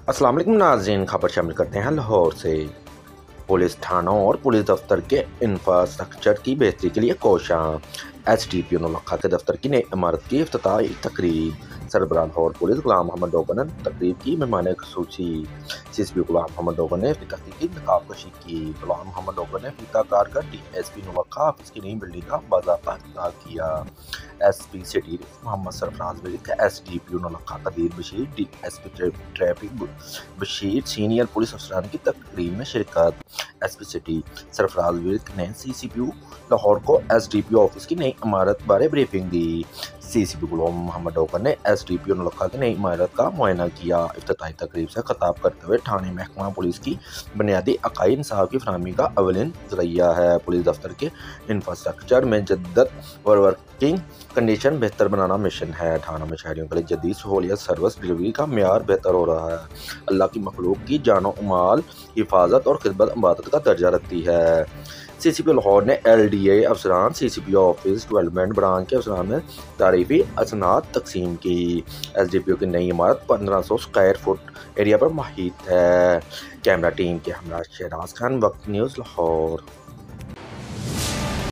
अस्सलाम वालेकुम नाज़रीन, खबर शामिल करते हैं लाहौर से। पुलिस थानों और पुलिस दफ्तर के इंफ्रास्ट्रक्चर की बेहतरी के लिए कोशां। SDPO नौलखा के दफ्तर की नई इमारत की इफ्तिताही तकरीब। सरबराह लाहौर पुलिस गुलाम मोहम्मद डोगर ने तकरीब की मेहमान खसूसी। CCP गुलाम मोहम्मद डोगर ने तहकीकी नकाब कशी की। गुलाम मोहम्मद डोगर ने फीता कार कर DSP नौलखा ऑफिस की नई बिल्डिंग का बाज़ाब्ता इफ्तिताह किया। SP city Mohammad Sarfaraz Virk, SDPO Naulakha Qadeer Bashir, DSP traffic Bashir senior police अफसरान की तकरीब में शिरकत। SP सिटी सरफराज विर्क ने CCPO लाहौर को SDPO ऑफिस की नई इमारत बारे ब्रीफिंग दी। CCP गुलाम मोहम्मद डोगर ने SDPO नौलखा की नई इमारत का मुआयना किया। इफ्तिताही तकरीब से खिताब करते हुए थाने महकमा पुलिस की बुनियादी अकाई इंसाफ की फरहमी का अवलिन जरिया है। पुलिस दफ्तर के इंफ्रास्ट्रक्चर में जद्दत और वर्किंग कंडीशन बेहतर बनाना मिशन है। थाना में शहरियों के लिए जदीद सहूलियत सर्विस डिलीवरी का मेयार बेहतर हो रहा है। अल्लाह की मखलूक की जानो माल हिफाजत और खिदमत इबादत का दर्जा रखती है। CCP लाहौर ने LDA अफसरान CCP ऑफिस डेवलपमेंट ब्रांच के अफसरान में तारीफी असनाद तकसीम की। SDPO की नई इमारत 1500 स्क्वायर फुट एरिया पर मुहित है। कैमरा टीम के हमरा शहनाज खान, वक्त न्यूज़ लाहौर।